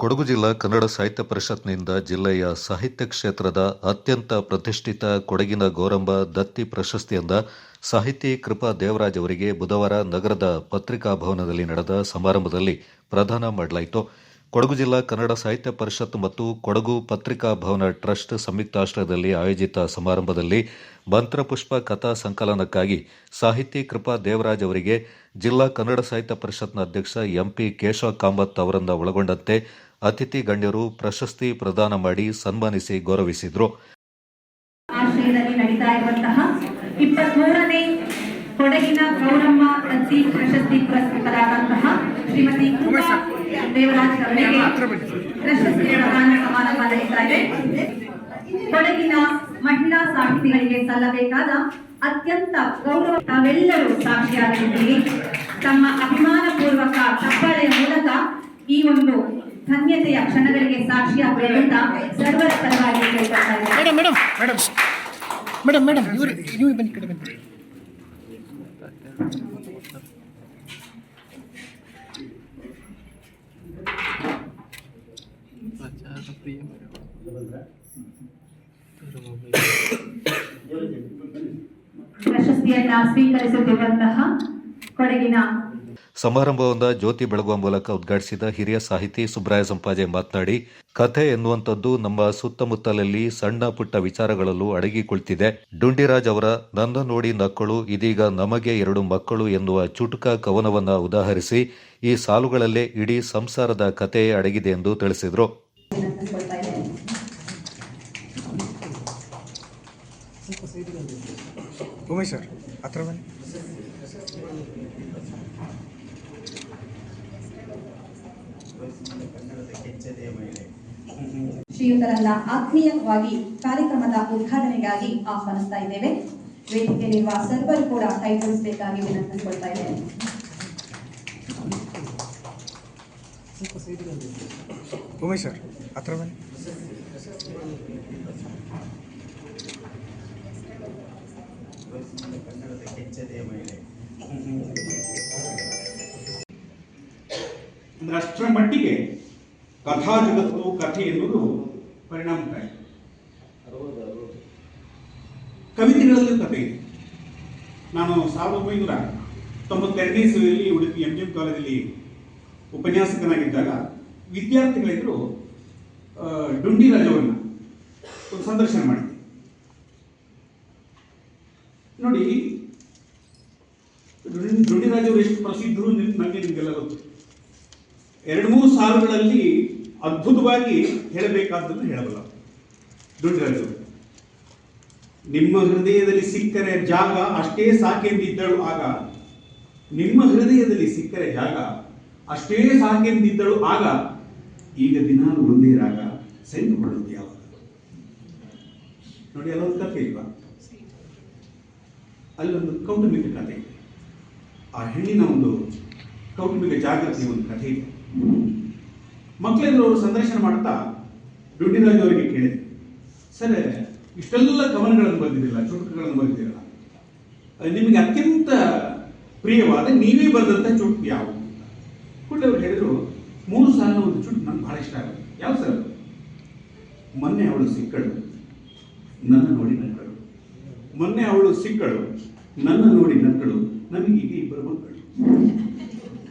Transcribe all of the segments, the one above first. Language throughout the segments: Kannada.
ಕೊಡಗು ಜಿಲ್ಲಾ ಕನ್ನಡ ಸಾಹಿತ್ಯ ಪರಿಷತ್ನಿಂದ ಜಿಲ್ಲೆಯ ಸಾಹಿತ್ಯ ಕ್ಷೇತ್ರದ ಅತ್ಯಂತ ಪ್ರತಿಷ್ಠಿತ ಕೊಡಗಿನ ಗೌರಂಬ ದತ್ತಿ ಪ್ರಶಸ್ತಿಯಿಂದ ಸಾಹಿತಿ ಕೃಪಾ ದೇವರಾಜ್ ಅವರಿಗೆ ಬುಧವಾರ ನಗರದ ಪತ್ರಿಕಾ ಭವನದಲ್ಲಿ ನಡೆದ ಸಮಾರಂಭದಲ್ಲಿ ಪ್ರದಾನ ಮಾಡಲಾಯಿತು. ಕೊಡಗು ಜಿಲ್ಲಾ ಕನ್ನಡ ಸಾಹಿತ್ಯ ಪರಿಷತ್ ಮತ್ತು ಕೊಡಗು ಪತ್ರಿಕಾ ಭವನ ಟ್ರಸ್ಟ್ ಸಂಯುಕ್ತಾಶ್ರಯದಲ್ಲಿ ಆಯೋಜಿತ ಸಮಾರಂಭದಲ್ಲಿ ಮಂತ್ರಪುಷ್ಪ ಕಥಾ ಸಂಕಲನಕ್ಕಾಗಿ ಸಾಹಿತಿ ಕೃಪಾ ದೇವರಾಜ್ ಅವರಿಗೆ ಜಿಲ್ಲಾ ಕನ್ನಡ ಸಾಹಿತ್ಯ ಪರಿಷತ್ನ ಅಧ್ಯಕ್ಷ ಎಂಪಿ ಕೇಶವ ಕಾಮತ್ ಅವರನ್ನು ಒಳಗೊಂಡಂತೆ ಅತಿಥಿ ಗಣ್ಯರು ಪ್ರಶಸ್ತಿ ಪ್ರದಾನ ಮಾಡಿ ಸನ್ಮಾನಿಸಿ ಗೌರವಿಸಿದರು. ಆಶ್ರಯದಲ್ಲಿ ನಡೀತಾ ಇರುವಂತಹ 23ನೇ ಕೊಡಗಿನ ಗೌರಮ್ಮ ದತ್ತಿ ಪ್ರಶಸ್ತಿ ಪುರಸ್ಕೃತರಾದಂತಹ ಶ್ರೀಮತಿ ಕೃಪಾ ದೇವರಾಜ್ ಅವರಿಗೆ ಪ್ರಶಸ್ತಿ ಪ್ರದಾನ ಸಮಾರಂಭ ನಡೀತಾ ಇದೆ. ಕೊಡಗಿನ ಮಹಿಳಾ ಸಾಹಿತಿಗಳಿಗೆ ಸಲ್ಲಬೇಕಾದ ಅತ್ಯಂತ ಗೌರವ ತಾವೆಲ್ಲರೂ ಸಾಕ್ಷಿಯಾಗಿದ್ದೀರಿ. ತಮ್ಮ ಅಭಿಮಾನಪೂರ್ವಕ ಚಪ್ಪಾಳೆಯ ಮೂಲಕ ಈ ಒಂದು ಧನ್ಯತೆಯ ಕ್ಷಣಗಳಿಗೆ ಸಾಕ್ಷಿಯಾಗಬೇಕು ಅಂತ ಸರ್ವರ ಪರವಾಗಿ ಕೇಳ್ಕೊಳ್ತಾ ಇದ್ದಾರೆ. ಪ್ರಶಸ್ತಿಯನ್ನ ಸ್ವೀಕರಿಸುತ್ತಿರುವಂತಹ ಕೊಡಗಿನ ಸಮಾರಂಭವನ್ನು ಜ್ಯೋತಿ ಬೆಳಗುವ ಮೂಲಕ ಉದ್ಘಾಟಿಸಿದ ಹಿರಿಯ ಸಾಹಿತಿ ಸುಬ್ರಾಯ ಸಂಪಾಜೆ ಮಾತನಾಡಿ, ಕಥೆ ಎನ್ನುವಂಥದ್ದು ನಮ್ಮ ಸುತ್ತಮುತ್ತಲಲ್ಲಿ ಸಣ್ಣ ಪುಟ್ಟ ವಿಚಾರಗಳಲ್ಲೂ ಅಡಗಿ ಕುಳಿತಿದೆ. ಡುಂಡಿರಾಜ್ ಅವರ ನನ್ನ ನೋಡಿ ನಕ್ಕಳು ಇದೀಗ ನಮಗೆ 2 ಮಕ್ಕಳು ಎನ್ನುವ ಚುಟುಕ ಕವನವನ್ನು ಉದಾಹರಿಸಿ ಈ ಸಾಲುಗಳಲ್ಲೇ ಇಡೀ ಸಂಸಾರದ ಕಥೆಯೇ ಅಡಗಿದೆ ಎಂದು ತಿಳಿಸಿದರು. ಶ್ರೀಯುತರನ್ನ ಆತ್ಮೀಯವಾಗಿ ಕಾರ್ಯಕ್ರಮದ ಉದ್ಘಾಟನೆಗಾಗಿ ಆಹ್ವಾನಿಸ್ತಾ ಇದ್ದೇವೆ. ವೇದಿಕೆಯಲ್ಲಿರುವ ಸರ್ವರು ಕೂಡ ಕೈಗೊಳಿಸಬೇಕಾಗಿ ವಿನಂತಿಸಿಕೊಳ್ತಾ ಇದ್ದೇವೆ. ಅಷ್ಟರ ಮಟ್ಟಿಗೆ ಕಥಾ ಜಗತ್ತು ಕಥೆ ಎನ್ನುವುದು ಪರಿಣಾಮಕಾರಿ. ಕವಿತೆಗಳಲ್ಲೂ ಕಥೆ ಇದೆ. ನಾನು 1992ನೇ ಇಸವಿಯಲ್ಲಿ ಉಡುಪಿ MGM ಕಾಲೇಜಲ್ಲಿ ಉಪನ್ಯಾಸಕನಾಗಿದ್ದಾಗ ವಿದ್ಯಾರ್ಥಿಗಳಿದ್ರು ಡುಂಡಿರಾಜ್ ಅವರನ್ನ ಒಂದು ಸಂದರ್ಶನ ಮಾಡಿದ್ದೆ. ನೋಡಿ, ಡುಂಡಿರಾಜ್ ಅವರು ಎಷ್ಟು ಪ್ರಸಿದ್ಧರು ನನಗೆ ನಿಮಗೆಲ್ಲ ಗೊತ್ತು. 2-3 ಸಾಲುಗಳಲ್ಲಿ ಅದ್ಭುತವಾಗಿ ಹೇಳಬೇಕಾದ್ದನ್ನು ಹೇಳಬಲ್ಲ ಡುಂಡಿರಾಜ್ ಅವರು. ನಿಮ್ಮ ಹೃದಯದಲ್ಲಿ ಸಿಕ್ಕರೆ ಜಾಗ ಅಷ್ಟೇ ಸಾಕೆಂದಿದ್ದಳು ಆಗ, ನಿಮ್ಮ ಹೃದಯದಲ್ಲಿ ಸಿಕ್ಕರೆ ಜಾಗ ಅಷ್ಟೇ ಸಾಕೆಂದಿದ್ದಳು ಆಗ, ಈಗ ದಿನಾಲು ಒಂದೇ ರಾಗ ಸೆಂದುಕೊಳ್ಳುವುದು ಯಾವಾಗ. ನೋಡಿ, ಅಲ್ಲೊಂದು ಕಥೆ ಇಲ್ವಾ? ಅಲ್ಲೊಂದು ಕೌಟುಂಬಿಕ ಕಥೆ ಇದೆ. ಆ ಹೆಣ್ಣಿನ ಒಂದು ಕೌಟುಂಬಿಕ ಜಾಗೃತಿ ಒಂದು ಕಥೆ ಇದೆ. ಮಕ್ಕಳೆಲ್ಲರೂ ಅವರು ಸಂದರ್ಶನ ಮಾಡ್ತಾ ಡುಂಡಿರಾಜ್ ಅವರಿಗೆ ಕೇಳಿದೆ, ಸರ್, ಇಷ್ಟೆಲ್ಲ ಕವನಗಳನ್ನು ಬರೆದಿರಲ್ಲ, ಚುಟುಕುಗಳನ್ನು ಬರೆದಿರಲ್ಲ, ನಿಮಗೆ ಅತ್ಯಂತ ಪ್ರಿಯವಾದ ನೀವೇ ಬರೆದಂಥ ಚುಟುಕು ಯಾವುದು? ಕೂಡಲೇ ಅವರು ಹೇಳಿದ್ರು, 3 ಸಾಲಿನ ಒಂದು ಚುಟುಕು ನನಗೆ ಬಹಳ ಇಷ್ಟ ಆಗುತ್ತೆ. ಯಾವ ಸರ್? ಮೊನ್ನೆ ಅವಳು ಸಿಕ್ಕಳು, ನನ್ನ ನೋಡಿ ನಕ್ಕಳು. ಮೊನ್ನೆ ಅವಳು ಸಿಕ್ಕಳು, ನನ್ನ ನೋಡಿ ನಕ್ಕಳು, ನಮಗೀಗ 2 ಮಕ್ಕಳು.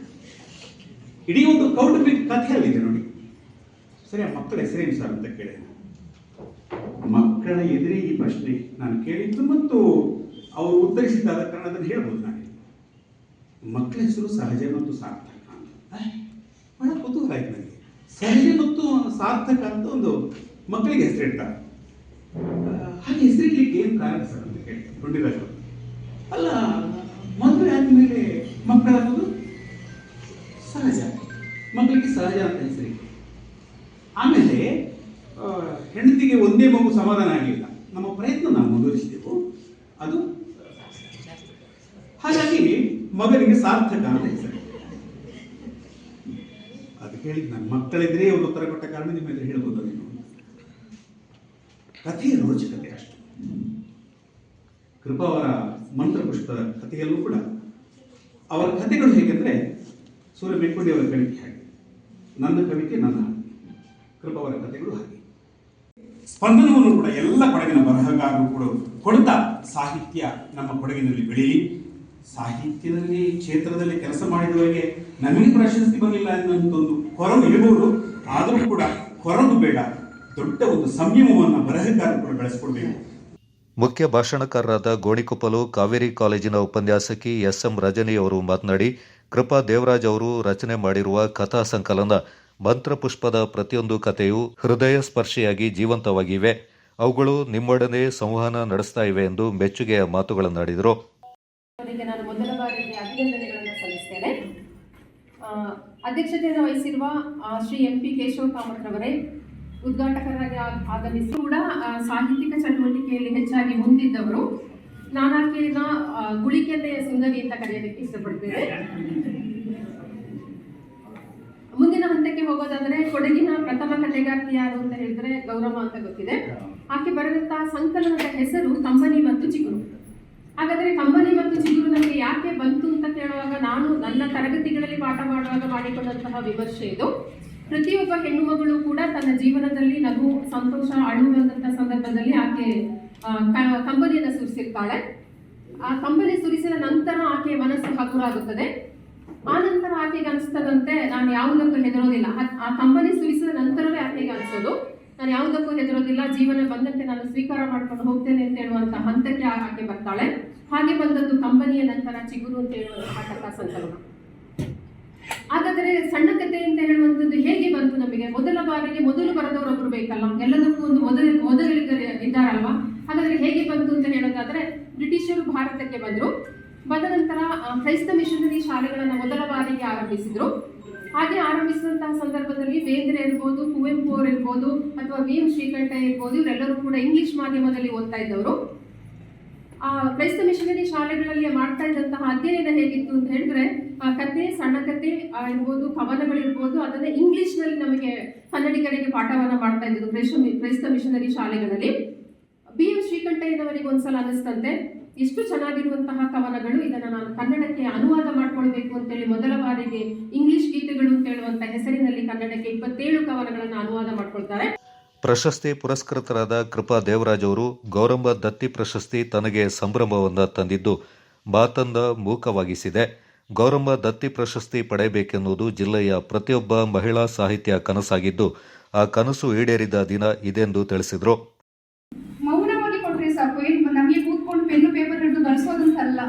ಇಡೀ ಒಂದು ಕೌಟುಂಬಿಕ ಕಥೆ ಅಲ್ಲಿದೆ ನೋಡಿ. ಸರಿ, ಆ ಮಕ್ಕಳ ಹೆಸರೇನು ಸರ್ ಅಂತ ಕೇಳಿದೆ. ಮಕ್ಕಳ ಎದುರೇ ಈ ಪ್ರಶ್ನೆ ನಾನು ಕೇಳಿದ್ದು ಮತ್ತು ಅವರು ಉತ್ತರಿಸಿದ್ದಾದ ಕಾರಣ ಅದನ್ನು ಹೇಳ್ಬೋದು. ನಾನು ಮಕ್ಕಳ ಹೆಸರು ಸಹಜ ಮತ್ತು ಸಾರ್ಥಕ ಅಂತ. ಬಹಳ ಕುತೂಹಲ ಆಯ್ತು ನನಗೆ. ಸಹಜ ಮತ್ತು ಸಾರ್ಥಕ ಅಂತ ಒಂದು ಮಕ್ಕಳಿಗೆ ಹೆಸರಿಡ್ತಾರೆ. ಹಾಗೆ ಹೆಸರಿಡ್ಲಿಕ್ಕೆ ಏನು ಕಾರಣ ಸರ್ ಅಂತ ಕೇಳಿ ಡುಂಡಿರಾಜ್ ಅವರು. ಅಲ್ಲ, ಮದುವೆ ಆದಮೇಲೆ ಮಕ್ಕಳಾಗೋದು ಸಹಜ, ಮಕ್ಕಳಿಗೆ ಸಹಜ ಅಂತ ಹೆಸರಿ. ಆಮೇಲೆ ಹೆಂಡತಿಗೆ ಒಂದೇ ಮಗು ಸಮಾಧಾನ ಆಗಲಿಲ್ಲ, ನಮ್ಮ ಪ್ರಯತ್ನ ನಾವು ಮುಂದುವರಿಸಿದೆವು, ಅದು ಹಾಗಾಗಿ ಮಗನಿಗೆ ಸಾರ್ಥಕ ಅಂತ ಹೆಸರು. ಅದು ಕೇಳಿದ್ ನನ್ನ ಮಕ್ಕಳಿದ್ರೆ ಅವರು ಉತ್ತರ ಕೊಟ್ಟ ಕಾರಣ ನಿಮ್ಮ ಎದುರು ಹೇಳ್ಬೋದು. ನೀನು ಕಥೆಯ ರೋಚಕತೆ ಅಷ್ಟು. ಕೃಪಾ ಅವರ ಮಂತ್ರಪುಷ್ಪದ ಕಥೆಯಲ್ಲೂ ಕೂಡ ಅವರ ಕಥೆಗಳು ಹೇಗೆಂದರೆ ಸೂರ್ಯ ಮೆಕ್ಕುಂಡಿ ಅವರ ಕವಿತೆ ಹಾಗೆ, ನನ್ನ ಕವಿತೆ ನನ್ನ ಕೃಪವರ ಕಥೆಗಳು ಹಾಗೆ. ಸ್ಪಂದನವನ್ನು ಕೂಡ ಎಲ್ಲ ಕೊಡಗಿನ ಬರಹಗಾರರು ಕೂಡ ಕೊಡ್ತಾ ಸಾಹಿತ್ಯ ನಮ್ಮ ಕೊಡಗಿನಲ್ಲಿ ಬೆಳೀಲಿ. ಸಾಹಿತ್ಯದಲ್ಲಿ ಕ್ಷೇತ್ರದಲ್ಲಿ ಕೆಲಸ ಮಾಡಿದವರಿಗೆ ನಮಗೆ ಪ್ರಶಸ್ತಿ ಬರಲಿಲ್ಲ ಅನ್ನೋಂಥದ್ದು ಕೊರಗು ಇರಬಹುದು. ಆದರೂ ಕೂಡ ಕೊರಗು ಬೇಡ, ದೊಡ್ಡ ಒಂದು ಸಂಯಮವನ್ನು ಬರಹಗಾರರು ಕೂಡ ಬೆಳೆಸ್ಕೊಡ್ಬೇಕು. ಮುಖ್ಯ ಭಾಷಣಕಾರರಾದ ಗೋಣಿಕೊಪ್ಪಲು ಕಾವೇರಿ ಕಾಲೇಜಿನ ಉಪನ್ಯಾಸಕಿ ಎಸ್ಎಂ ರಜನಿ ಅವರು ಮಾತನಾಡಿ, ಕೃಪಾ ದೇವರಾಜ್ ಅವರು ರಚನೆ ಮಾಡಿರುವ ಕಥಾ ಸಂಕಲನ ಮಂತ್ರಪುಷ್ಪದ ಪ್ರತಿಯೊಂದು ಕಥೆಯೂ ಹೃದಯ ಸ್ಪರ್ಶಿಯಾಗಿ ಜೀವಂತವಾಗಿವೆ. ಅವುಗಳು ನಿಮ್ಮೊಡನೆ ಸಂವಹನ ನಡೆಸ್ತಾ ಇವೆ ಎಂದು ಮೆಚ್ಚುಗೆಯ ಮಾತುಗಳನ್ನಾಡಿದರು. ನಾನು ಮೊದಲ ಬಾರಿಗೆ ಅಭಿನಂದನೆಗಳನ್ನು ಸಲ್ಲಿಸ್ತೇನೆ. ಅಧ್ಯಕ್ಷತೆಯನ್ನು ವಹಿಸಿರುವ ಶ್ರೀ MP ಕೇಶವ ಕಾಮತ್ರವರೇ ಉದ್ಘಾಟಕರಾಗಿ ಆಗಮಿಸಿ ಕೂಡ ಸಾಹಿತ್ಯಿಕ ಚಟುವಟಿಕೆಯಲ್ಲಿ ಹೆಚ್ಚಾಗಿ ಮುಂದಿದ್ದವರು. ನಾನಾಕೆಯನ್ನ ಗುಳಿಕೆನ್ನೆಯ ಸುಂದರಿ ಅಂತ ಕರೆಯಲಿಕ್ಕೆ ಇಷ್ಟಪಡ್ತೇನೆ. ಮುಂದಿನ ಹಂತಕ್ಕೆ ಹೋಗೋದಾದ್ರೆ, ಕೊಡಗಿನ ಪ್ರಥಮ ಕಥೆಗಾರ್ತಿ ಯಾರು ಅಂತ ಹೇಳಿದ್ರೆ ಗೌರಮ್ಮ ಅಂತ ಗೊತ್ತಿದೆ. ಆಕೆ ಬರೆದಂತಹ ಸಂಕಲನದ ಹೆಸರು ಕಂಬನಿ ಮತ್ತು ಚಿಗುರು. ಹಾಗಾದ್ರೆ ಕಂಬನಿ ಮತ್ತು ಚಿಗುರು ನನಗೆ ಯಾಕೆ ಬಂತು ಅಂತ ಕೇಳುವಾಗ, ನಾನು ನನ್ನ ತರಗತಿಗಳಲ್ಲಿ ಪಾಠ ಮಾಡುವಾಗ ಮಾಡಿಕೊಂಡಂತಹ ವಿಮರ್ಶೆ ಇದು. ಪ್ರತಿಯೊಬ್ಬ ಹೆಣ್ಣು ಮಗಳು ಕೂಡ ತನ್ನ ಜೀವನದಲ್ಲಿ ನಗು, ಸಂತೋಷ, ಅಳುವಂತಹ ಸಂದರ್ಭದಲ್ಲಿ ಆಕೆ ಕಂಬನಿಯನ್ನು ಸುರಿಸಿರ್ತಾಳೆ. ಆ ಕಂಬನಿ ಸುರಿಸಿದ ನಂತರ ಆಕೆಯ ಮನಸ್ಸು ಹಗುರಾಗುತ್ತದೆ. ಆ ನಂತರ ಆಕೆಗೆ ಅನಿಸ್ತದಂತೆ ನಾನು ಯಾವುದಕ್ಕೂ ಹೆದರೋದಿಲ್ಲ. ಆ ಕಂಬನಿ ಸುರಿಸಿದ ನಂತರವೇ ಆಕೆಗೆ ಅನಿಸೋದು ನಾನು ಯಾವುದಕ್ಕೂ ಹೆದರೋದಿಲ್ಲ, ಜೀವನ ಬಂದಂತೆ ನಾನು ಸ್ವೀಕಾರ ಮಾಡ್ಕೊಂಡು ಹೋಗ್ತೇನೆ ಅಂತ ಹೇಳುವಂತಹ ಹಂತಕ್ಕೆ ಆಕೆ ಬರ್ತಾಳೆ. ಹಾಗೆ ಬಂದದ್ದು ಕಂಬನಿಯ ನಂತರ ಚಿಗುರು ಅಂತ ಹೇಳುವಂತಹ ಕಥಾ ಸಂಕಲನ. ಹಾಗಾದರೆ ಸಣ್ಣ ಕಥೆ ಅಂತ ಹೇಳುವಂಥದ್ದು ಹೇಗೆ ಬಂತು ನಮಗೆ? ಮೊದಲ ಬಾರಿಗೆ ಮೊದಲು ಬರೆದವರೊಬ್ಬರು ಬೇಕಲ್ಲ, ಎಲ್ಲದಕ್ಕೂ ಒಂದು ಮೊದಲಿಗರು ಇದ್ದಾರಲ್ವಾ. ಹಾಗಾದ್ರೆ ಹೇಗೆ ಬಂತು ಅಂತ ಹೇಳೋದಾದ್ರೆ, ಬ್ರಿಟಿಷರು ಭಾರತಕ್ಕೆ ಬಂದ ನಂತರ ಕ್ರೈಸ್ತ ಮಿಷನರಿ ಶಾಲೆಗಳನ್ನು ಮೊದಲ ಬಾರಿಗೆ ಆರಂಭಿಸಿದ್ರು. ಹಾಗೆ ಆರಂಭಿಸಿದಂತಹ ಸಂದರ್ಭದಲ್ಲಿ ಬೇಂದ್ರೆ ಇರ್ಬೋದು, ಕುವೆಂಪು ಅವರು ಇರ್ಬೋದು, ಅಥವಾ VM ಶ್ರೀಕಂಠ ಇರ್ಬೋದು, ಇವರೆಲ್ಲರೂ ಕೂಡ ಇಂಗ್ಲಿಷ್ ಮಾಧ್ಯಮದಲ್ಲಿ ಓದ್ತಾ ಇದ್ದವರು. ಆ ಕ್ರೈಸ್ತ ಮಿಷನರಿ ಶಾಲೆಗಳಲ್ಲಿ ಮಾಡ್ತಾ ಇದ್ದಂತಹ ಅಧ್ಯಯನ ಹೇಗಿತ್ತು ಅಂತ ಹೇಳಿದ್ರೆ, ಕತೆ, ಸಣ್ಣ ಕತೆ ಇರ್ಬೋದು, ಕವನಗಳಿರ್ಬೋದು, ಅದನ್ನೇ ಇಂಗ್ಲಿಷ್ನಲ್ಲಿ ನಮಗೆ ಕನ್ನಡಿಗರಿಗೆ ಪಾಠವನ್ನ ಮಾಡ್ತಾ ಇದ್ರು ಕ್ರೈಸ್ತ ಮಿಷನರಿ ಶಾಲೆಗಳಲ್ಲಿ. BM ಶ್ರೀಕಂಠಯ್ಯನವರಿಗೆ ಒಂದ್ಸಲ ಅನ್ನಿಸ್ತಂತೆ, ಎಷ್ಟು ಚೆನ್ನಾಗಿರುವಂತಹ ಕವನಗಳು, ಇದನ್ನು ನಾನು ಕನ್ನಡಕ್ಕೆ ಅನುವಾದ ಮಾಡ್ಕೊಳ್ಬೇಕು ಅಂತೇಳಿ ಮೊದಲ ಬಾರಿಗೆ ಇಂಗ್ಲಿಷ್ ಗೀತೆಗಳು ಅಂತ ಹೇಳುವಂತ ಹೆಸರಿನಲ್ಲಿ ಕನ್ನಡಕ್ಕೆ 27 ಕವನಗಳನ್ನು ಅನುವಾದ ಮಾಡ್ಕೊಳ್ತಾರೆ. ಪ್ರಶಸ್ತಿ ಪುರಸ್ಕೃತರಾದ ಕೃಪಾ ದೇವರಾಜ್ ಅವರು ಗೌರಮ್ಮ ದತ್ತಿ ಪ್ರಶಸ್ತಿ ತನಗೆ ಸಂಭ್ರಮವನ್ನ ತಂದಿದ್ದು ಮಾತನ್ನ ಮೂಕವಾಗಿಸಿದೆ. ಗೌರಮ್ಮ ದತ್ತಿ ಪ್ರಶಸ್ತಿ ಪಡೆಯಬೇಕೆನ್ನುವುದು ಜಿಲ್ಲೆಯ ಪ್ರತಿಯೊಬ್ಬ ಮಹಿಳಾ ಸಾಹಿತ್ಯ ಕನಸಾಗಿದ್ದು, ಆ ಕನಸು ಈಡೇರಿದ ದಿನ ಇದೆಂದು ತಿಳಿಸಿದರು. ಮೌನವಾಗಿ ಕೊಟ್ರೆ ಸಾಕು, ನಮಗೆ ಕೂತ್ಕೊಂಡು ಪೆನ್ನು ಪೇಪರ್ ಹಿಡಿದು ಬರ್ಸೋದಂತಲ್ಲ,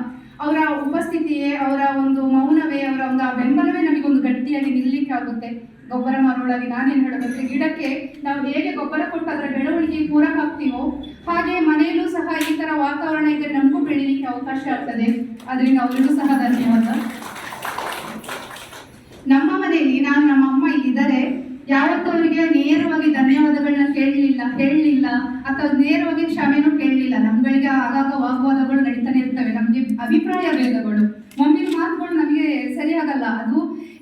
ಅವರ ಉಪಸ್ಥಿತಿಯೇ, ಅವರ ಒಂದು ಮೌನವೇ, ಅವರ ಒಂದು ಬೆಂಬಲವೇ ನಮಗೊಂದು ಗಟ್ಟಿಯಾಗಿ ನಿಲ್ಲಲಿಕ್ಕೆ ಆಗುತ್ತೆ. ಗೊಬ್ಬರ ಮಾರುಳಾಗಿ ನಾನೇನು ಹೇಳಬೇಕು, ಗಿಡಕ್ಕೆ ನಾವು ಹೇಗೆ ಗೊಬ್ಬರ ಕೊಟ್ಟು ಅದರ ಬೆಳವಣಿಗೆಗೆ ಪೂರಕ ಆಗ್ತೀವೋ ಹಾಗೆ ಮನೆಯಲ್ಲೂ ಸಹ ಈ ತರ ವಾತಾವರಣ ಇದ್ದರೆ ನಮಗೂ ಬೆಳೀಲಿಕ್ಕೆ ಅವಕಾಶ ಆಗ್ತದೆ. ಅದರಿಂದ ಅವರಿಗೂ ಸಹ ಧನ್ಯವಾದ. ನಮ್ಮ ಮನೆಯಲ್ಲಿ ನಮ್ಮ ಅಮ್ಮ ಇಲ್ಲಿದ್ದಾರೆ, ಯಾವತ್ತೂ ಅವರಿಗೆ ನೇರವಾಗಿ ಧನ್ಯವಾದಗಳನ್ನ ಹೇಳಲಿಲ್ಲ ಅಥವಾ ನೇರವಾಗಿ ಕ್ಷಮೆನೂ ಕೇಳಲಿಲ್ಲ. ನಮ್ಗಳಿಗೆ ಆಗಾಗ ವಾಗ್ವಾದಗಳು ನಡೀತಾನೆ ಇರ್ತವೆ, ನಮಗೆ ಅಭಿಪ್ರಾಯ ಭೇದಗಳು, ಮಮ್ಮಿನ ಮಾತುಗಳು ನಮಗೆ ಸರಿಯಾಗಲ್ಲ. ಅದು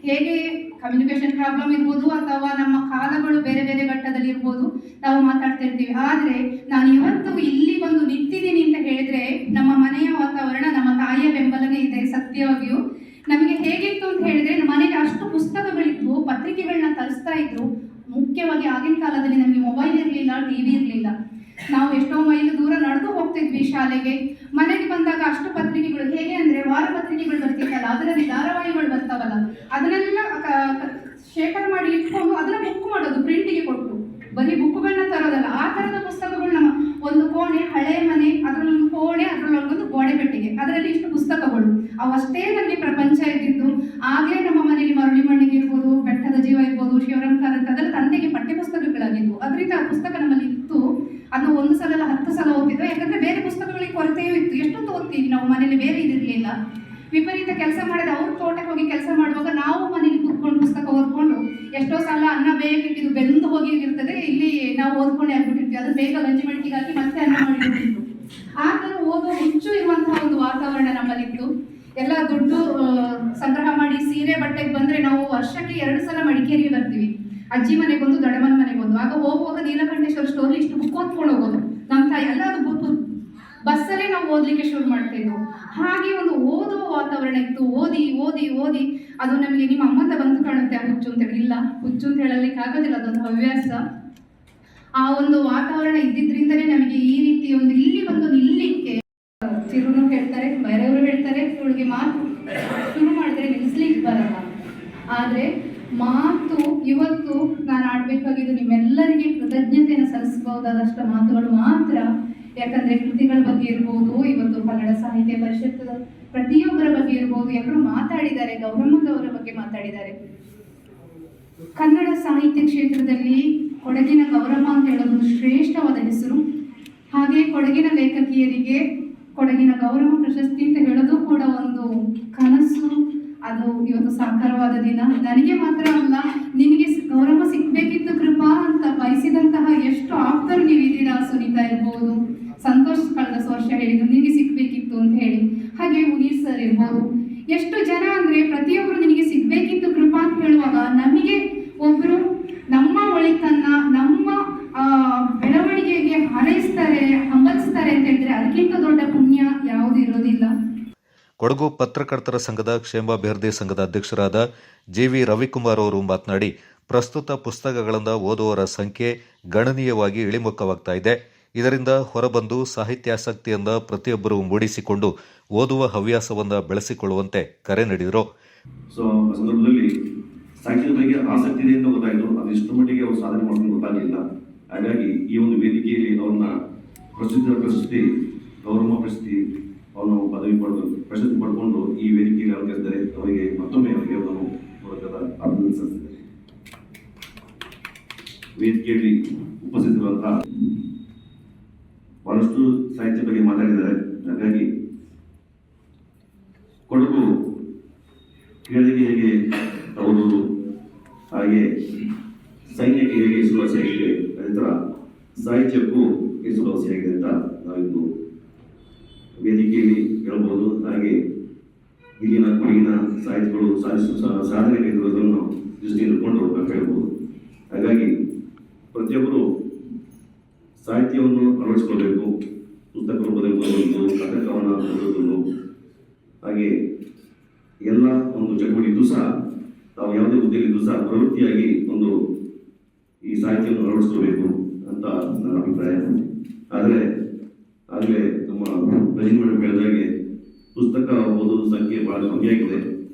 ಹೇಗೆ ಕಮ್ಯುನಿಕೇಶನ್ ಪ್ರಾಬ್ಲಮ್ ಇರ್ಬೋದು ಅಥವಾ ನಮ್ಮ ಕಾಲಗಳು ಬೇರೆ ಬೇರೆ ಘಟ್ಟದಲ್ಲಿ ಇರ್ಬೋದು, ನಾವು ಮಾತಾಡ್ತಾ ಇರ್ತೀವಿ. ಆದರೆ ನಾನು ಇವತ್ತು ಇಲ್ಲಿ ಬಂದು ನಿಂತಿದ್ದೀನಿ ಅಂತ ಹೇಳಿದ್ರೆ ನಮ್ಮ ಮನೆಯ ವಾತಾವರಣ, ನಮ್ಮ ತಾಯಿಯ ಬೆಂಬಲನೇ ಇದೆ. ಸತ್ಯವಾಗಿಯೂ ನಮಗೆ ಹೇಗಿತ್ತು ಅಂತ ಹೇಳಿದ್ರೆ, ಮನೆಗೆ ಅಷ್ಟು ಪುಸ್ತಕಗಳಿದ್ವು, ಪತ್ರಿಕೆಗಳನ್ನ ತರಿಸ್ತಾ ಇದ್ರು. ಮುಖ್ಯವಾಗಿ ಆಗಿನ ಕಾಲದಲ್ಲಿ ನಮಗೆ ಮೊಬೈಲ್ ಇರಲಿಲ್ಲ, TV ಇರಲಿಲ್ಲ. ನಾವು ಎಷ್ಟೋ ಮೈಲು ದೂರ ನಡೆದು ಹೋಗ್ತಿದ್ವಿ ಶಾಲೆಗೆ. ಮನೆಗೆ ಬಂದಾಗ ಅಷ್ಟು ಪತ್ರಿಕೆಗಳು, ಹೇಗೆ ಅಂದ್ರೆ ವಾರ ಪತ್ರಿಕೆಗಳು ಬರ್ತಿತ್ತಲ್ಲ, ಅದರಲ್ಲಿ ಧಾರಾವಾಹಿಗಳು ಬರ್ತಾವಲ್ಲ, ಅದನ್ನೆಲ್ಲ ಶೇಖರ ಮಾಡಿ ಇಟ್ಕೊಂಡು ಅದನ್ನ ಬುಕ್ ಮಾಡೋದು, ಪ್ರಿಂಟಿಗೆ ಕೊಟ್ಟು. ಬರೀ ಬುಕ್ಗಳನ್ನ ತರೋದಲ್ಲ, ಆ ತರದ ಪುಸ್ತಕಗಳು. ನಮ್ಮ ಒಂದು ಕೋಣೆ, ಹಳೆ ಮನೆ, ಅದರಲ್ಲೊಂದು ಕೋಣೆ, ಅದರಲ್ಲೊಂದು ಗೋಡೆ ಪೆಟ್ಟಿಗೆ, ಅದರಲ್ಲಿ ಇಷ್ಟು ಪುಸ್ತಕಗಳು. ಅವಷ್ಟೇ ನನಗೆ ಪ್ರಪಂಚ ಇದ್ದಿದ್ದು. ಆಗಲೇ ನಮ್ಮ ಮನೆಯಲ್ಲಿ ಮರಳಿ ಮಣ್ಣಿಗೆ ಇರ್ಬೋದು, ಬೆಟ್ಟದ ಜೀವ ಇರ್ಬೋದು, ಶಿವರಂಕಾರ ಅದೆಲ್ಲ ತಂದೆಗೆ ಪಠ್ಯ ಪುಸ್ತಕಗಳಾಗಿದ್ವು. ಅದರಿಂದ ಆ ಪುಸ್ತಕ ನಮ್ಮಲ್ಲಿ ಇತ್ತು. ಅದು 1 ಸಲ ಅಲ್ಲ 10 ಸಲ ಓದ್ತಿದ್ವು. ಯಾಕಂದ್ರೆ ಬೇರೆ ಪುಸ್ತಕಗಳಿಗೆ ಕೊರತೆಯೂ ಇತ್ತು. ಎಷ್ಟೊತ್ತು ಓದ್ತೀವಿ ನಾವು, ಮನೇಲಿ ಬೇರೆ ಇದಿರಲಿಲ್ಲ. ವಿಪರೀತ ಕೆಲಸ ಮಾಡಿದ ಅವ್ರ ತೋಟಕ್ಕೆ ಹೋಗಿ ಕೆಲಸ ಮಾಡುವಾಗ ನಾವು ಮನೇಲಿ ಕೂತ್ಕೊಂಡು ಪುಸ್ತಕ ಓದ್ಕೊಂಡು, ಎಷ್ಟೋ ಸಲ ಅನ್ನ ಬೇಯಿಟ್ಟಿದ್ದು ಬೆಂದು ಹೋಗಿರ್ತದೆ, ಇಲ್ಲಿ ನಾವು ಓದ್ಕೊಂಡೆ ಆಗ್ಬಿಟ್ಟಿರ್ತೀವಿ. ಅದು ಬೇಗ ಗಂಜಿ ಮಡಿಕೆಗೆ ಹಾಕಿ ಮತ್ತೆ ಅನ್ನ ಮಾಡಿಬಿಟ್ಟಿತ್ತು. ಆ ಥರ ಓದೋ ಹುಚ್ಚು ಇರುವಂತಹ ಒಂದು ವಾತಾವರಣ ನಮ್ಮಲ್ಲಿತ್ತು. ಎಲ್ಲ ದುಡ್ಡು ಸಂಗ್ರಹ ಮಾಡಿ ಸೀರೆ ಬಟ್ಟೆಗೆ ಬಂದ್ರೆ ನಾವು ವರ್ಷಕ್ಕೆ 2 ಸಲ ಮಡಿಕೇರಿಗೆ ಬರ್ತೀವಿ. ಅಜ್ಜಿ ಮನೆಗೊಂದು, ದೊಡ್ಡಮ್ಮನ ಮನೆಗೊಂದು. ಆಗ ಹೋಗುವಾಗ ನೀಲಕಂಠೇಶ್ವರ ಸ್ಟೋರಿ ಇಷ್ಟು ಬುಕ್ ಓದ್ಕೊಂಡು ಹೋಗೋದು. ನಮ್ಮ ತಾಯಿ ಎಲ್ಲ ಅದು ಬಸ್ಸಲ್ಲೇ ನಾವು ಓದಲಿಕ್ಕೆ ಶುರು ಮಾಡ್ತಾ ಇದ್ವು. ಹಾಗೆ ಒಂದು ಓದುವ ವಾತಾವರಣ ಇತ್ತು. ಓದಿ ಓದಿ ಓದಿ ಅದು ನಮಗೆ ನಿಮ್ಮ ಅಮ್ಮಂತ ಬಂದು ಕಾಣುತ್ತೆ ಆ ಹುಚ್ಚು ಅಂತೇಳಿ. ಇಲ್ಲ, ಇಲ್ಲ, ಹುಚ್ಚು ಅಂತ ಹೇಳಲಿಕ್ಕೆ ಆಗೋದಿಲ್ಲ, ಅದೊಂದು ಹವ್ಯಾಸ. ಆ ಒಂದು ವಾತಾವರಣ ಇದ್ದಿದ್ರಿಂದಲೇ ನಮಗೆ ಈ ರೀತಿ ಒಂದು ಇಲ್ಲಿ ಬಂದು ನಿಲ್ಲಲಿಕ್ಕೆ. ಚಿರುನು ಹೇಳ್ತಾರೆ, ಬೇರೆಯವರು ಹೇಳ್ತಾರೆ, ಇವಳಿಗೆ ಮಾತು ಶುರು ಮಾಡಿದ್ರೆ ನಿಲ್ಲಿಸ್ಲಿಕ್ಕೆ ಬರಲ್ಲ. ಆದರೆ ಮಾತು ಇವತ್ತು ನಾನು ಆಡಬೇಕಾಗಿದ್ದು ನಿಮ್ಮೆಲ್ಲರಿಗೆ ಕೃತಜ್ಞತೆಯನ್ನು ಸಲ್ಲಿಸಬಹುದಾದಷ್ಟು ಮಾತುಗಳು ಮಾತ್ರ. ಯಾಕಂದರೆ ಕೃತಿಗಳ ಬಗ್ಗೆ ಇರ್ಬೋದು, ಇವತ್ತು ಕನ್ನಡ ಸಾಹಿತ್ಯ ಪರಿಷತ್ ಪ್ರತಿಯೊಬ್ಬರ ಬಗ್ಗೆ ಇರ್ಬೋದು, ಎಲ್ಲರೂ ಮಾತಾಡಿದ್ದಾರೆ, ಗೌರಮ್ಮದವರ ಬಗ್ಗೆ ಮಾತಾಡಿದ್ದಾರೆ. ಕನ್ನಡ ಸಾಹಿತ್ಯ ಕ್ಷೇತ್ರದಲ್ಲಿ ಕೊಡಗಿನ ಗೌರಮ್ಮ ಅಂತ ಹೇಳೋದು ಶ್ರೇಷ್ಠವಾದ ಹೆಸರು. ಹಾಗೆ ಕೊಡಗಿನ ಲೇಖಕಿಯರಿಗೆ ಕೊಡಗಿನ ಗೌರವ ಪ್ರಶಸ್ತಿ ಅಂತ ಹೇಳೋದು ಕೂಡ ಒಂದು ಕನಸು. ಅದು ಇವತ್ತು ಸಾಕಾರವಾದ ದಿನ. ನನಗೆ ಮಾತ್ರ ಅಲ್ಲ, ನಿನಗೆ ಗೌರವ ಸಿಕ್ಬೇಕಿತ್ತು ಕೃಪಾ ಅಂತ ಬಯಸಿದಂತಹ ಎಷ್ಟು ಆಪ್ತರು ನೀವಿದ್ದೀರಾ. ಸುನೀತಾ ಇರ್ಬೋದು, ಸಂತೋಷ್ ಕಳೆದ ವರ್ಷ ಹೇಳಿದ್ರು ನಿನಗೆ ಸಿಕ್ಬೇಕಿತ್ತು ಅಂತ ಹೇಳಿ. ಹಾಗೆ ಮುನೀರ್ ಸರ್ ಇರ್ಬೋದು, ಎಷ್ಟು ಜನ ಅಂದರೆ ಪ್ರತಿಯೊಬ್ಬರು ನಿನಗೆ ಸಿಗ್ಬೇಕಿತ್ತು ಕೃಪಾ ಅಂತ ಹೇಳುವಾಗ ನಮಗೆ ಒಬ್ಬರು ನಮ್ಮ ಒಳಿತನ್ನ, ನಮ್ಮ ಬೆಳವಣಿಗೆಗೆ ಹಾರೈಸ್ತಾರೆ, ಹಂಬಲಿಸ್ತಾರೆ ಅಂತ ಹೇಳಿದ್ರೆ ಅದಕ್ಕಿಂತ ದೊಡ್ಡ ಪುಣ್ಯ ಯಾವುದೂ ಇರೋದಿಲ್ಲ. ಕೊಡಗು ಪತ್ರಕರ್ತರ ಸಂಘದ ಕ್ಷೇಮಾಭಿವೃದ್ಧಿ ಸಂಘದ ಅಧ್ಯಕ್ಷರಾದ ಜಿ.ವಿ. ರವಿಕುಮಾರ್ ಅವರು ಮಾತನಾಡಿ, ಪ್ರಸ್ತುತ ಪುಸ್ತಕಗಳನ್ನು ಓದುವವರ ಸಂಖ್ಯೆ ಗಣನೀಯವಾಗಿ ಇಳಿಮುಖವಾಗ್ತಾ ಇದೆ. ಇದರಿಂದ ಹೊರಬಂದು ಸಾಹಿತ್ಯಾಸಕ್ತಿಯಿಂದ ಪ್ರತಿಯೊಬ್ಬರು ಮೂಡಿಸಿಕೊಂಡು ಓದುವ ಹವ್ಯಾಸವನ್ನು ಬೆಳೆಸಿಕೊಳ್ಳುವಂತೆ ಕರೆ ನೀಡಿದರು. ಸೊ ಆ ಸಂದರ್ಭದಲ್ಲಿ ಸಾಹಿತ್ಯದ ಬಗ್ಗೆ ಆಸಕ್ತಿ ಇದೆ ಅಂತ ಗೊತ್ತಾಯಿತು. ಅದು ಇಷ್ಟು ಮಟ್ಟಿಗೆ ಅವರು ಸಾಧನೆ ಮಾಡ್ಕೊಂಡು ಗೊತ್ತಾಗಲಿಲ್ಲ. ಹಾಗಾಗಿ ಈ ಒಂದು ವೇದಿಕೆಯಲ್ಲಿ ಅವ್ರನ್ನ ಪ್ರಶಸ್ತಿ ಗೌರವ ಪ್ರಶಸ್ತಿ ಅವನು ಪದವಿ ಪಡೆದು ಪ್ರಶಸ್ತಿ ಪಡ್ಕೊಂಡು ಈ ವೇದಿಕೆಯಲ್ಲಿ ಅಲಂಕರಿಸಿದ್ದಾರೆ. ಅವರಿಗೆ ಮತ್ತೊಮ್ಮೆ ಅವರಿಗೆ ನಾನು ಮೂಲಕದ ಅಭಿನಂದನೆ ಸಲ್ಲಿಸಿದ್ದೇನೆ. ವೇದಿಕೆಯಲ್ಲಿ ಉಪಸ್ಥಿತರುವಂತಹ ಬಹಳಷ್ಟು ಸಾಹಿತ್ಯ ಬಗ್ಗೆ ಮಾತಾಡಿದ್ದಾರೆ. ಹಾಗಾಗಿ ಕೊಡಗು ಕೇಳಿಗೆ ಹೇಗೆ ತವರು, ಹಾಗೆ ಸೈನ್ಯಕ್ಕೆ ಹೇಗೆ ಸುಲಭವಾಗಿದೆ, ಅದೇ ಥರ ಸಾಹಿತ್ಯಕ್ಕೂ ಸುಲಭವಾಗಿದೆ ಅಂತ ನಾವಿಂದು ವೇದಿಕೆಯಲ್ಲಿ ಹೇಳ್ಬೋದು. ಹಾಗೆ ಇಲ್ಲಿನ ಕೊಡಗಿನ ಸಾಹಿತ್ಯಗಳು ಸಾಧನೆ ಇರುವುದನ್ನು ದೃಷ್ಟಿಯಲ್ಲಿಟ್ಟುಕೊಂಡು ನಾವು ಹೇಳ್ಬೋದು. ಹಾಗಾಗಿ ಪ್ರತಿಯೊಬ್ಬರು ಸಾಹಿತ್ಯವನ್ನು ಅಳವಡಿಸಿಕೊಳ್ಬೇಕು. ಪುಸ್ತಕ ರೂಪದಲ್ಲಿ ಓದುವುದು, ನಾಟಕವನ್ನು ಓದುವುದು, ಹಾಗೆ ಎಲ್ಲ ಒಂದು ಚಟುವಟಿಕೆಯೂ ಸಹ ನಾವು ಯಾವುದೇ ಹುದ್ದೆಯಲ್ಲಿದ್ದು ಸಹ ಪ್ರವೃತ್ತಿಯಾಗಿ ಒಂದು ಈ ಸಾಹಿತ್ಯವನ್ನು ಅಳವಡಿಸ್ಕೋಬೇಕು ಅಂತ ನನ್ನ ಅಭಿಪ್ರಾಯ. ಆದರೆ ಆಗಲೇ ನಮ್ಮ ರಜನಿ ಮೇಡಮ್ ಹೇಳಿದಾಗೆ ಪುಸ್ತಕ ಓದೋದು ಸಂಖ್ಯೆ ಭಾಳ ಕಮ್ಮಿ ಆಗಿದೆ.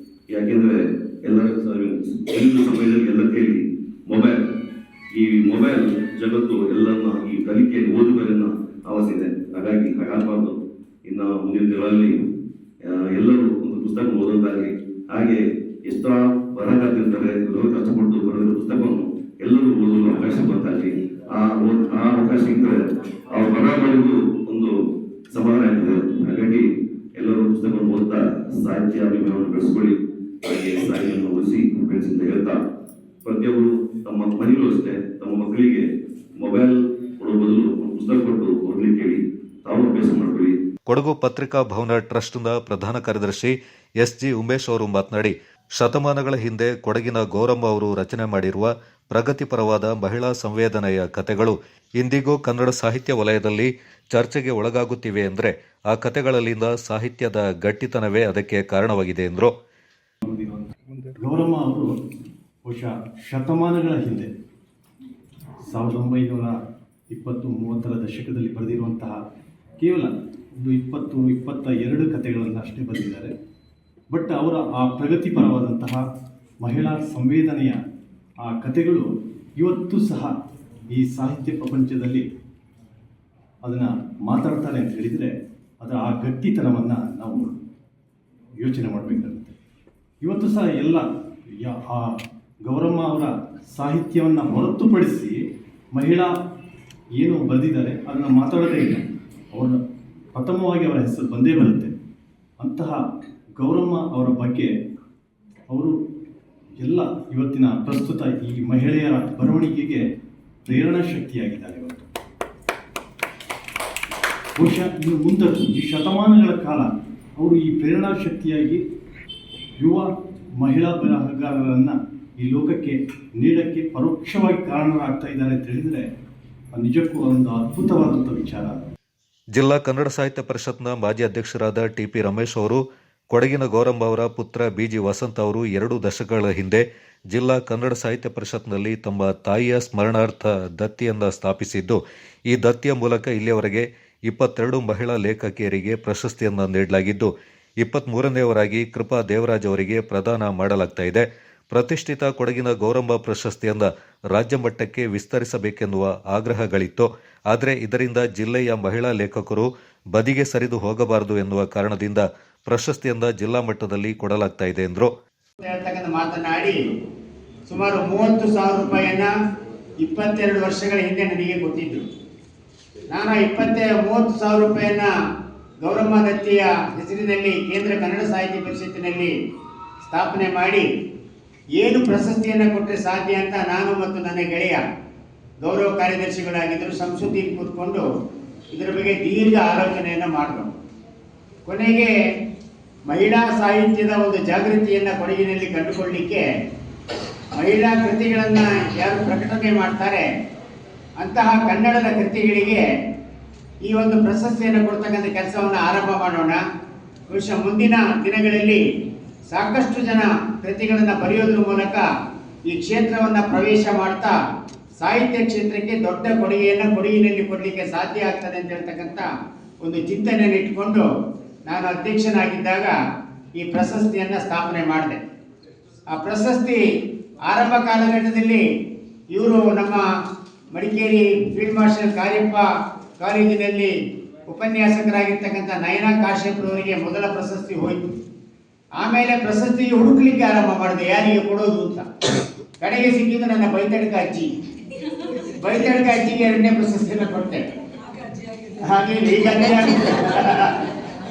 ಯಾಕೆಂದರೆ ಎಲ್ಲರ ಸಮಯದಲ್ಲಿ ಎಲ್ಲ ಕೈಲಿ ಮೊಬೈಲ್, ಈ ಮೊಬೈಲ್ ಜಗತ್ತು ಎಲ್ಲರನ್ನ ಈ ಕಲಿಕೆ ಓದುಗರನ್ನು ಆವರಿಸಿದೆ. ಹಾಗಾಗಿ ಹಾಗಾಗಬಾರ್ದು. ಇನ್ನು ಮುಂದಿನ ದಿನಗಳಲ್ಲಿ ಎಲ್ಲರೂ ಒಂದು ಪುಸ್ತಕ ಓದೋದಾಗಲಿ, ಹಾಗೆ ಎಷ್ಟೋ ಬರಹಗಾರ್ತಿರ್ತಾರೆ, ಕಷ್ಟಪಟ್ಟು ಬರೆದ ಪುಸ್ತಕವನ್ನು ಎಲ್ಲರೂ ಓದಲು ಅವಕಾಶ ಬರ್ತಾಗಲಿ. ಆ ಅವಕಾಶ ಇದ್ದರೆ ಅವ್ರ ಬರಹಗಳಿಗೂ ಒಂದು ಸಮಾಧಾನ ಆಗ್ತದೆ. ಹಾಗಾಗಿ ಎಲ್ಲರೂ ಪುಸ್ತಕವನ್ನು ಓದ್ತಾ ಸಾಹಿತ್ಯ ಅಭಿಮಾನವನ್ನು ಬೆಳೆಸ್ಕೊಳ್ಳಿ, ಹಾಗೆ ಸಾಹಿತ್ಯವನ್ನು ಓದಿಸಿ ಬೆಳೆಸಿ ಅಂತ ಹೇಳ್ತಾ, ಪ್ರತಿಯೊಬ್ಬರು ತಮ್ಮ ಮನೆಯಲ್ಲೂ ಅಷ್ಟೇ ತಮ್ಮ ಮಕ್ಕಳಿಗೆ ಮೊಬೈಲ್ ಕೊಡೋ ಬದಲು ಪುಸ್ತಕ ಕೊಟ್ಟು ಓದಲಿಕ್ಕೆ ಹೇಳಿ, ತಾವು ಅಭ್ಯಾಸ ಮಾಡ್ಕೊಳ್ಳಿ. ಕೊಡಗು ಪತ್ರಿಕಾ ಭವನ ಟ್ರಸ್ಟ್ನ ಪ್ರಧಾನ ಕಾರ್ಯದರ್ಶಿ ಎಸ್.ಜಿ. ಉಮೇಶ್ ಅವರು ಮಾತನಾಡಿ, ಶತಮಾನಗಳ ಹಿಂದೆ ಕೊಡಗಿನ ಗೌರಮ್ಮ ಅವರು ರಚನೆ ಮಾಡಿರುವ ಪ್ರಗತಿಪರವಾದ ಮಹಿಳಾ ಸಂವೇದನೆಯ ಕಥೆಗಳು ಇಂದಿಗೂ ಕನ್ನಡ ಸಾಹಿತ್ಯ ವಲಯದಲ್ಲಿ ಚರ್ಚೆಗೆ ಒಳಗಾಗುತ್ತಿವೆ ಅಂದರೆ ಆ ಕಥೆಗಳಲ್ಲಿನ ಸಾಹಿತ್ಯದ ಗಟ್ಟಿತನವೇ ಅದಕ್ಕೆ ಕಾರಣವಾಗಿದೆ ಎಂದರು. ಗೌರಮ್ಮ ಅವರು ಬಹುಶಃ ಶತಮಾನಗಳ ಹಿಂದೆ 1920-30ರ ದಶಕದಲ್ಲಿ ಬರೆದಿರುವಂತಹ ಕೇವಲ ಒಂದು 20-22 ಕಥೆಗಳನ್ನು ಅಷ್ಟೇ ಬರೆದಿದ್ದಾರೆ. ಬಟ್ ಅವರ ಆ ಪ್ರಗತಿಪರವಾದಂತಹ ಮಹಿಳಾ ಸಂವೇದನೆಯ ಆ ಕಥೆಗಳು ಇವತ್ತು ಸಹ ಈ ಸಾಹಿತ್ಯ ಪ್ರಪಂಚದಲ್ಲಿ ಅದನ್ನು ಮಾತಾಡ್ತಾರೆ ಅಂತ ಹೇಳಿದರೆ ಅದರ ಆ ಗಟ್ಟಿತನವನ್ನು ನಾವು ಯೋಚನೆ ಮಾಡಬೇಕಾಗುತ್ತೆ. ಇವತ್ತು ಸಹ ಎಲ್ಲ ಆ ಗೌರಮ್ಮ ಅವರ ಸಾಹಿತ್ಯವನ್ನು ಹೊರತುಪಡಿಸಿ ಮಹಿಳಾ ಏನು ಬರೆದಿದ್ದಾರೆ ಅದನ್ನು ಮಾತಾಡೋದೇ ಇಲ್ಲ. ಅವರ ಪ್ರಥಮವಾಗಿ ಅವರ ಹೆಸರು ಬಂದೇ ಬರುತ್ತೆ. ಅಂತಹ ಗೌರಮ್ಮ ಅವರ ಬಗ್ಗೆ ಅವರು ಎಲ್ಲ ಇವತ್ತಿನ ಪ್ರಸ್ತುತ ಈ ಮಹಿಳೆಯರ ಬರವಣಿಗೆಗೆ ಪ್ರೇರಣಾ ಶಕ್ತಿಯಾಗಿದ್ದಾರೆ. ಇವತ್ತು ಬಹುಶಃ ಇನ್ನು ಮುಂದಕ್ಕೂ ಈ ಶತಮಾನಗಳ ಕಾಲ ಅವರು ಈ ಪ್ರೇರಣಾ ಶಕ್ತಿಯಾಗಿ ಯುವ ಮಹಿಳಾ ಬರಹಗಾರರನ್ನು ಈ ಲೋಕಕ್ಕೆ ನೀಡಕ್ಕೆ ಪರೋಕ್ಷವಾಗಿ ಕಾರಣರಾಗ್ತಾ ಇದ್ದಾರೆ ಅಂತ ಹೇಳಿದರೆ ನಿಜಕ್ಕೂ ಒಂದು ಅದ್ಭುತವಾದಂಥ ವಿಚಾರ. ಜಿಲ್ಲಾ ಕನ್ನಡ ಸಾಹಿತ್ಯ ಪರಿಷತ್ನ ಮಾಜಿ ಅಧ್ಯಕ್ಷರಾದ ಟಿ.ಪಿ. ರಮೇಶ್ ಅವರು ಕೊಡಗಿನ ಗೌರಮ್ಮ ಅವರ ಪುತ್ರ ಬಿಜಿ ವಸಂತ್ ಅವರು 2 ದಶಕಗಳ ಹಿಂದೆ ಜಿಲ್ಲಾ ಕನ್ನಡ ಸಾಹಿತ್ಯ ಪರಿಷತ್ನಲ್ಲಿ ತಮ್ಮ ತಾಯಿಯ ಸ್ಮರಣಾರ್ಥ ದತ್ತಿಯನ್ನು ಸ್ಥಾಪಿಸಿದ್ದು, ಈ ದತ್ತಿಯ ಮೂಲಕ ಇಲ್ಲಿಯವರೆಗೆ 22 ಮಹಿಳಾ ಲೇಖಕಿಯರಿಗೆ ಪ್ರಶಸ್ತಿಯನ್ನು ನೀಡಲಾಗಿದ್ದು, 23ನೇವರಾಗಿ ಕೃಪಾ ದೇವರಾಜ್ ಅವರಿಗೆ ಪ್ರದಾನ ಮಾಡಲಾಗ್ತಾ ಇದೆ. ಪ್ರತಿಷ್ಠಿತ ಕೊಡಗಿನ ಗೌರಮ್ಮ ಪ್ರಶಸ್ತಿಯನ್ನು ರಾಜ್ಯ ಮಟ್ಟಕ್ಕೆ ವಿಸ್ತರಿಸಬೇಕೆನ್ನುವ ಆಗ್ರಹಗಳಿತ್ತು. ಆದರೆ ಇದರಿಂದ ಜಿಲ್ಲೆಯ ಮಹಿಳಾ ಲೇಖಕರು ಬದಿಗೆ ಸರಿದು ಹೋಗಬಾರದು ಎನ್ನುವ ಕಾರಣದಿಂದ ಪ್ರಶಸ್ತಿಯನ್ನು ಜಿಲ್ಲಾ ಮಟ್ಟದಲ್ಲಿ ಕೊಡಲಾಗ್ತಾ ಇದೆ ಎಂದರು. ಮಾತನಾಡಿ ಸುಮಾರು 30,000 ರೂಪಾಯಿಯನ್ನ 22 ವರ್ಷಗಳ ಹಿಂದೆ ನನಗೆ ಕೊಟ್ಟಿದ್ರು. ನಾನು 30,000 ರೂಪಾಯಿಯನ್ನ ಗೌರಮ್ಮ ದತ್ತಿಯ ಹೆಸರಿನಲ್ಲಿ ಕೇಂದ್ರ ಕನ್ನಡ ಸಾಹಿತ್ಯ ಪರಿಷತ್ತಿನಲ್ಲಿ ಸ್ಥಾಪನೆ ಮಾಡಿ ಏನು ಪ್ರಶಸ್ತಿಯನ್ನು ಕೊಟ್ಟರೆ ಸಾಧ್ಯ ಅಂತ ನಾನು ಮತ್ತು ನನ್ನ ಗೆಳೆಯ ಗೌರವ ಕಾರ್ಯದರ್ಶಿಗಳಾಗಿದ್ದರು ಸಂಸ್ಕೃತಿಯಲ್ಲಿ ಕೂತ್ಕೊಂಡು ಇದರ ಬಗ್ಗೆ ದೀರ್ಘ ಆಲೋಚನೆಯನ್ನು ಮಾಡಿದ್ರು. ಕೊನೆಗೆ ಮಹಿಳಾ ಸಾಹಿತ್ಯದ ಒಂದು ಜಾಗೃತಿಯನ್ನು ಕೊಡಗಿನಲ್ಲಿ ಕಂಡುಕೊಳ್ಳಲಿಕ್ಕೆ ಮಹಿಳಾ ಕೃತಿಗಳನ್ನು ಯಾರು ಪ್ರಕಟಣೆ ಮಾಡ್ತಾರೆ ಅಂತಹ ಕನ್ನಡದ ಕೃತಿಗಳಿಗೆ ಈ ಒಂದು ಪ್ರಶಸ್ತಿಯನ್ನು ಕೊಡ್ತಕ್ಕಂಥ ಕೆಲಸವನ್ನು ಆರಂಭ ಮಾಡೋಣ. ಬಹುಶಃ ಮುಂದಿನ ದಿನಗಳಲ್ಲಿ ಸಾಕಷ್ಟು ಜನ ಕೃತಿಗಳನ್ನು ಬರೆಯೋದ್ರ ಮೂಲಕ ಈ ಕ್ಷೇತ್ರವನ್ನು ಪ್ರವೇಶ ಮಾಡ್ತಾ ಸಾಹಿತ್ಯ ಕ್ಷೇತ್ರಕ್ಕೆ ದೊಡ್ಡ ಕೊಡುಗೆಯನ್ನು ಕೊಡಗಿನಲ್ಲಿ ಕೊಡಲಿಕ್ಕೆ ಸಾಧ್ಯ ಆಗ್ತದೆ ಅಂತ ಹೇಳ್ತಕ್ಕಂಥ ಒಂದು ಚಿಂತನೆಯನ್ನು ಇಟ್ಟುಕೊಂಡು ನಾನು ಅಧ್ಯಕ್ಷನಾಗಿದ್ದಾಗ ಈ ಪ್ರಶಸ್ತಿಯನ್ನು ಸ್ಥಾಪನೆ ಮಾಡಿದೆ. ಆ ಪ್ರಶಸ್ತಿ ಆರಂಭ ಕಾಲಘಟ್ಟದಲ್ಲಿ ಇವರು ನಮ್ಮ ಮಡಿಕೇರಿ ಫೀಲ್ಡ್ ಮಾರ್ಷಲ್ ಕಾರ್ಯಪ್ಪ ಕಾಲೇಜಿನಲ್ಲಿ ಉಪನ್ಯಾಸಕರಾಗಿರ್ತಕ್ಕಂಥ ನಯನಾ ಕಾಶ್ಯಪ್ರವರಿಗೆ ಮೊದಲ ಪ್ರಶಸ್ತಿ ಹೋಯಿತು. ಆಮೇಲೆ ಪ್ರಶಸ್ತಿ ಹುಡುಕ್ಲಿಕ್ಕೆ ಆರಂಭ ಮಾಡಿದೆ ಯಾರಿಗೆ ಕೊಡೋದು ಅಂತ. ಕಡೆಗೆ ಸಿಕ್ಕಿದ್ದು ನನ್ನ ಬೈತಡ್ಕ ಅಜ್ಜಿಗೆ 2ನೇ ಪ್ರಶಸ್ತಿಯನ್ನು ಕೊಟ್ಟೆ. ಹಾಗೆ ಈಗ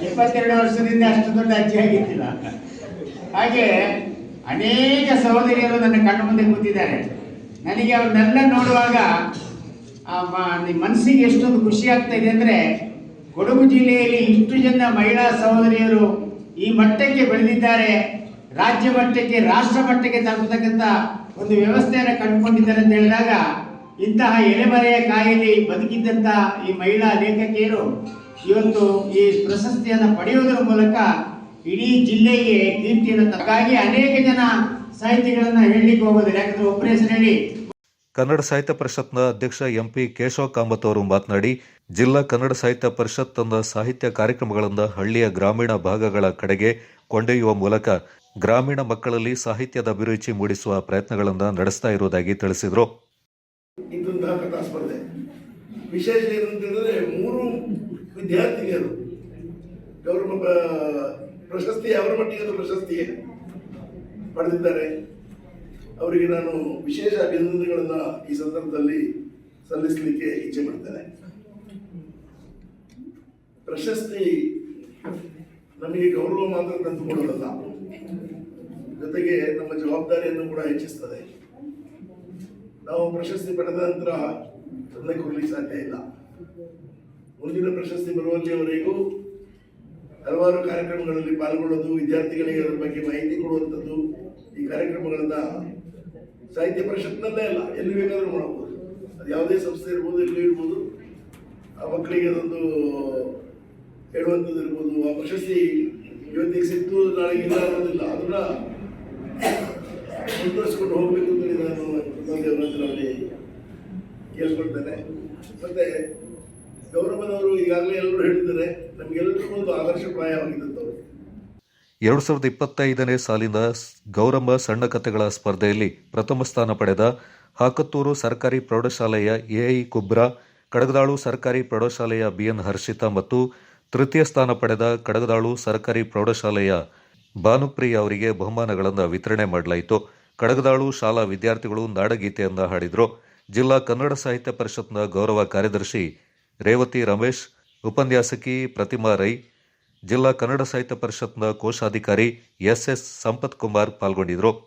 22 ವರ್ಷದಿಂದ ಅಷ್ಟು ದೊಡ್ಡ ಅಜ್ಜಿ ಆಗಿದ್ದಿಲ್ಲ. ಹಾಗೆ ಅನೇಕ ಸಹೋದರಿಯರು ನನ್ನ ಕಣ್ಣು ಮುಂದೆ ಕೂತಿದ್ದಾರೆ. ನನಗೆ ಅವ್ರನ್ನೆಲ್ಲ ನೋಡುವಾಗ ಮನಸ್ಸಿಗೆ ಎಷ್ಟೊಂದು ಖುಷಿ ಆಗ್ತಾ ಇದೆ ಅಂದರೆ, ಕೊಡಗು ಜಿಲ್ಲೆಯಲ್ಲಿ ಇಷ್ಟು ಜನ ಮಹಿಳಾ ಸಹೋದರಿಯರು ಈ ಮಟ್ಟಕ್ಕೆ ಬೆಳೆದಿದ್ದಾರೆ, ರಾಜ್ಯ ಮಟ್ಟಕ್ಕೆ ರಾಷ್ಟ್ರ ಮಟ್ಟಕ್ಕೆ ತಲುಪತಕ್ಕಂಥ ಒಂದು ವ್ಯವಸ್ಥೆಯನ್ನು ಕಂಡುಕೊಂಡಿದ್ದಾರೆ ಅಂತ ಹೇಳಿದಾಗ, ಇಂತಹ ಎಲೆಮರೆಯ ಕಾಯಲ್ಲಿ ಬದುಕಿದ್ದಂಥ ಈ ಮಹಿಳಾ ಲೇಖಕಿಯರು ಇವತ್ತು ಈ ಪ್ರಶಸ್ತಿಯನ್ನು ಪಡೆಯುವುದರ ಮೂಲಕ ಇಡೀ ಜಿಲ್ಲೆಗೆ ಕೀರ್ತಿಯನ್ನು ತಕ್ಕಾಗಿ ಅನೇಕ ಜನ ಸಾಹಿತಿಗಳನ್ನು ಹೇಳಲಿಕ್ಕೆ ಹೋಗೋದಿಲ್ಲ. ಯಾಕಂದ್ರೆ ಒಬ್ಬರ ಹೆಸರು ಹೇಳಿ ಕನ್ನಡ ಸಾಹಿತ್ಯ ಪರಿಷತ್ನ ಅಧ್ಯಕ್ಷ ಎಂಪಿ ಕೇಶವ ಕಾಮತ್ ಅವರು ಮಾತನಾಡಿ, ಜಿಲ್ಲಾ ಕನ್ನಡ ಸಾಹಿತ್ಯ ಪರಿಷತ್ ತನ್ನ ಸಾಹಿತ್ಯ ಕಾರ್ಯಕ್ರಮಗಳನ್ನು ಹಳ್ಳಿಯ ಗ್ರಾಮೀಣ ಭಾಗಗಳ ಕಡೆಗೆ ಕೊಂಡೊಯ್ಯುವ ಮೂಲಕ ಗ್ರಾಮೀಣ ಮಕ್ಕಳಲ್ಲಿ ಸಾಹಿತ್ಯದ ಅಭಿರುಚಿ ಮೂಡಿಸುವ ಪ್ರಯತ್ನಗಳನ್ನು ನಡೆಸ್ತಾ ಇರುವುದಾಗಿ ತಿಳಿಸಿದರು. ಇಂತಹ ಕಥಾ ಸ್ಪರ್ಧೆ ವಿಶೇಷ ಏನಂತ ಹೇಳಿದ್ರೆ 3 ವಿದ್ಯಾರ್ಥಿನಿಯರು ಗೌರವ ಪ್ರಶಸ್ತಿ ಅವರ ಮಟ್ಟಿಗೆ ಪ್ರಶಸ್ತಿ ಪಡೆದಿದ್ದಾರೆ. ಅವರಿಗೆ ನಾನು ವಿಶೇಷ ಅಭಿನಂದನೆಗಳನ್ನು ಈ ಸಂದರ್ಭದಲ್ಲಿ ಸಲ್ಲಿಸಲಿಕ್ಕೆ ಇಚ್ಛೆ ಪಡ್ತೇನೆ. ಪ್ರಶಸ್ತಿ ನಮಗೆ ಗೌರವ ಮಾತ್ರ ತಂದುಕೊಡೋದಲ್ಲ, ಜೊತೆಗೆ ನಮ್ಮ ಜವಾಬ್ದಾರಿಯನ್ನು ಕೂಡ ಹೆಚ್ಚಿಸ್ತದೆ. ನಾವು ಪ್ರಶಸ್ತಿ ಪಡೆದ ನಂತರ ಸುಮ್ಮನೆ ಕೊಡಲಿಕ್ಕೆ ಸಾಧ್ಯ ಇಲ್ಲ. ಮುಂದಿನ ಪ್ರಶಸ್ತಿ ಬರುವಲ್ಲಿಯವರೆಗೂ ಹಲವಾರು ಕಾರ್ಯಕ್ರಮಗಳಲ್ಲಿ ಪಾಲ್ಗೊಳ್ಳೋದು, ವಿದ್ಯಾರ್ಥಿಗಳಿಗೆ ಅದರ ಬಗ್ಗೆ ಮಾಹಿತಿ ಕೊಡುವಂಥದ್ದು, ಈ ಕಾರ್ಯಕ್ರಮಗಳನ್ನ ಸಾಹಿತ್ಯ ಪರಿಷತ್ನಲ್ಲೇ ಅಲ್ಲ ಎಲ್ಲಿ ಬೇಕಾದರೂ ಮಾಡಬಹುದು. ಅದು ಯಾವುದೇ ಸಂಸ್ಥೆ ಇರ್ಬೋದು, ಎಲ್ಲಿ ಇರ್ಬೋದು, ಆ ಮಕ್ಕಳಿಗೆ ಅದೊಂದು ಹೇಳುವಂಥದ್ದು ಇರ್ಬೋದು. ಆ ಪ್ರಶಸ್ತಿ ಇವತ್ತಿಗೆ ಸಿಕ್ತು ನಾಳೆ ಇಲ್ಲ ಅನ್ನೋದಿಲ್ಲ, ಅದನ್ನ ಮುಂದುವರಿಸ್ಕೊಂಡು ಹೋಗ್ಬೇಕು ಅಂತ ನಾನು ಕೇಳ್ಕೊಳ್ತೇನೆ. ಮತ್ತೆ ಗೌರಮ್ಮನವರು ಈಗಾಗಲೇ ಎಲ್ಲರೂ ಹೇಳಿದ್ದಾರೆ, ನಮ್ಗೆಲ್ಲರಿಗೂ ಒಂದು ಆದರ್ಶಪ್ರಾಯವಾಗಿದ್ದಂಥವ್ರು. 2025ನೇ ಸಾಲಿನ ಗೌರಮ್ಮ ಸಣ್ಣ ಕಥೆಗಳ ಸ್ಪರ್ಧೆಯಲ್ಲಿ ಪ್ರಥಮ ಸ್ಥಾನ ಪಡೆದ ಹಾಕತ್ತೂರು ಸರ್ಕಾರಿ ಪ್ರೌಢಶಾಲೆಯ ಎಐ ಕುಬ್ರಾ, ಕಡಗದಾಳು ಸರ್ಕಾರಿ ಪ್ರೌಢಶಾಲೆಯ ಬಿಎನ್ ಹರ್ಷಿತಾ ಮತ್ತು ತೃತೀಯ ಸ್ಥಾನ ಪಡೆದ ಕಡಗದಾಳು ಸರ್ಕಾರಿ ಪ್ರೌಢಶಾಲೆಯ ಭಾನುಪ್ರಿಯ ಅವರಿಗೆ ಬಹುಮಾನಗಳನ್ನು ವಿತರಣೆ ಮಾಡಲಾಯಿತು. ಕಡಗದಾಳು ಶಾಲಾ ವಿದ್ಯಾರ್ಥಿಗಳು ನಾಡಗೀತೆಯನ್ನು ಹಾಡಿದರು. ಜಿಲ್ಲಾ ಕನ್ನಡ ಸಾಹಿತ್ಯ ಪರಿಷತ್ನ ಗೌರವ ಕಾರ್ಯದರ್ಶಿ ರೇವತಿ ರಮೇಶ್, ಉಪನ್ಯಾಸಕಿ ಪ್ರತಿಮಾ ರೈ, ಜಿಲ್ಲಾ ಕನ್ನಡ ಸಾಹಿತ್ಯ ಪರಿಷತ್ನ ಕೋಶಾಧಿಕಾರಿ ಎಸ್ಎಸ್ ಸಂಪತ್ ಕುಮಾರ್ ಪಾಲ್ಗೊಂಡಿದ್ದರು.